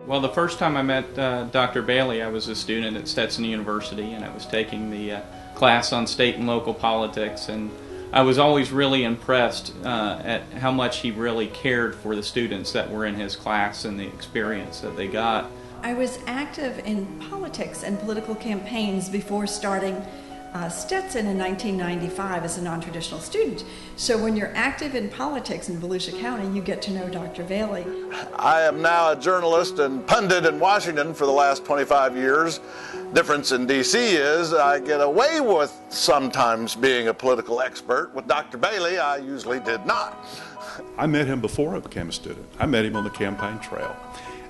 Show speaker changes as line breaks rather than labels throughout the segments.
Well, the first time I met Dr. Bailey, I was a student at Stetson University, and I was taking the class on state and local politics, and I was always really impressed at how much he really cared for the students that were in his class and the experience that they got.
I was active in politics and political campaigns before starting Stetson in 1995 as a non-traditional student. So when you're active in politics in Volusia County, you get to know Dr. Bailey.
I am now a journalist and pundit in Washington for the last 25 years. Difference in D.C. is I get away with sometimes being a political expert. With Dr. Bailey, I usually did not.
I met him before I became a student. I met him on the campaign trail.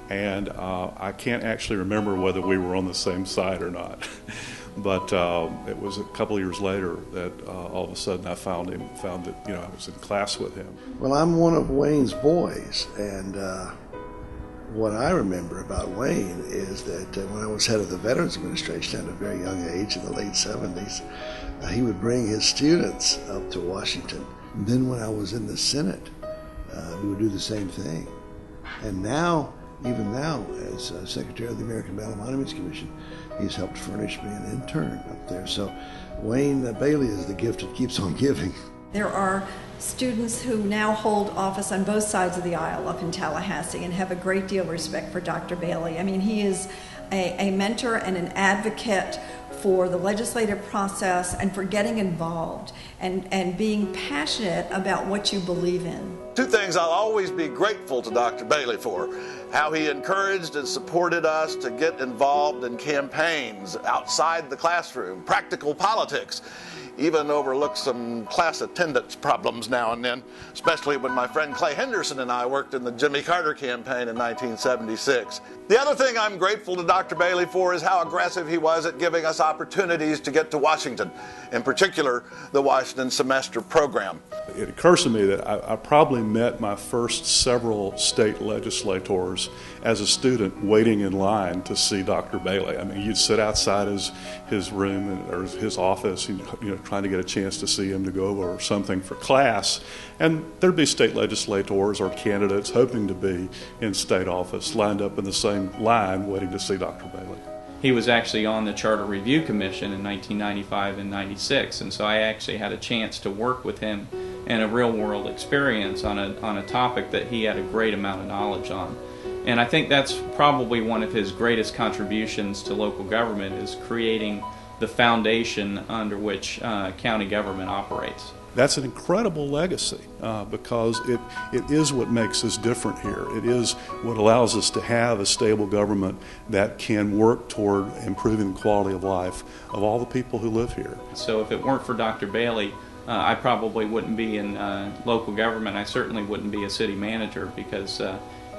And I can't actually remember whether we were on the same side or not. But it was a couple of years later that all of a sudden I found that I was in class with him.
Well, I'm one of Wayne's boys, and what I remember about Wayne is that when I was head of the Veterans Administration at a very young age in the late 70s, he would bring his students up to Washington. And then when I was in the Senate, we would do the same thing. And now, even now, as Secretary of the American Battle Monuments Commission, he's helped furnish me an intern up there. So Wayne Bailey is the gift that keeps on giving.
There are students who now hold office on both sides of the aisle up in Tallahassee and have a great deal of respect for Dr. Bailey. I mean, he is a mentor and an advocate for the legislative process and for getting involved and being passionate about what you believe in.
Two things I'll always be grateful to Dr. Bailey for: how he encouraged and supported us to get involved in campaigns outside the classroom, practical politics, even overlooked some class attendance problems now and then, especially when my friend Clay Henderson and I worked in the Jimmy Carter campaign in 1976. The other thing I'm grateful to Dr. Bailey for is how aggressive he was at giving us opportunities to get to Washington, in particular the Washington Semester Program.
It occurs to me that I probably met my first several state legislators as a student waiting in line to see Dr. Bailey. I mean, you'd sit outside his room or his office, trying to get a chance to see him to go over something for class, and there'd be state legislators or candidates hoping to be in state office lined up in the same line waiting to see Dr. Bailey.
He was actually on the Charter Review Commission in 1995 and 96, and so I actually had a chance to work with him in a real-world experience on a topic that he had a great amount of knowledge on. And I think that's probably one of his greatest contributions to local government, is creating the foundation under which county government operates.
That's an incredible legacy because it is what makes us different here. It is what allows us to have a stable government that can work toward improving the quality of life of all the people who live here.
So if it weren't for Dr. Bailey, I probably wouldn't be in local government. I certainly wouldn't be a city manager, because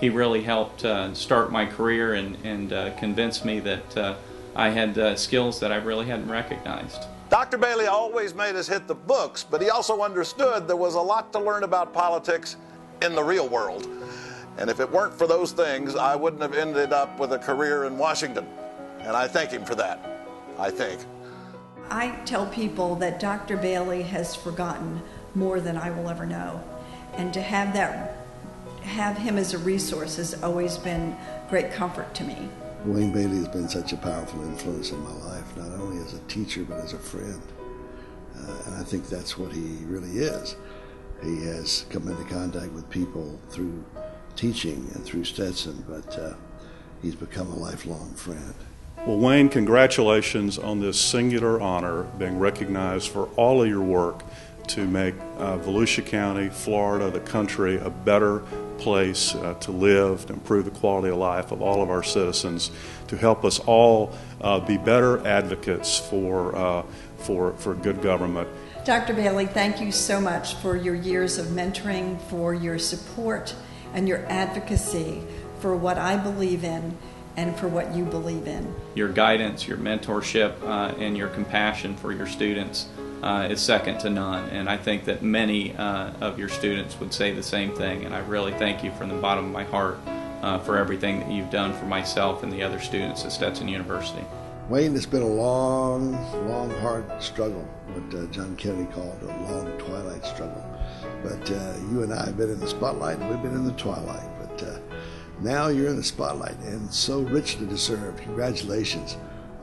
he really helped start my career and convince me that I had skills that I really hadn't recognized.
Dr. Bailey always made us hit the books, but he also understood there was a lot to learn about politics in the real world. And if it weren't for those things, I wouldn't have ended up with a career in Washington. And I thank him for that, I think.
I tell people that Dr. Bailey has forgotten more than I will ever know. And to have him as a resource has always been great comfort to me.
Wayne Bailey has been such a powerful influence in my life, not only as a teacher, but as a friend. And I think that's what he really is. He has come into contact with people through teaching and through Stetson, but he's become a lifelong friend.
Well, Wayne, congratulations on this singular honor, being recognized for all of your work to make Volusia County, Florida, the country, a better place to live, to improve the quality of life of all of our citizens, to help us all be better advocates for good government.
Dr. Bailey, thank you so much for your years of mentoring, for your support and your advocacy for what I believe in and for what you believe in.
Your guidance, your mentorship, and your compassion for your students is second to none, and I think that many of your students would say the same thing, and I really thank you from the bottom of my heart for everything that you've done for myself and the other students at Stetson University.
Wayne, it's been a long, hard struggle, what John Kennedy called a long twilight struggle. But you and I have been in the spotlight, and we've been in the twilight. But Now you're in the spotlight and so richly deserved. Congratulations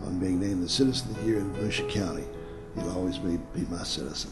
on being named the Citizen of the Year in Volusia County. You'll always be my citizen.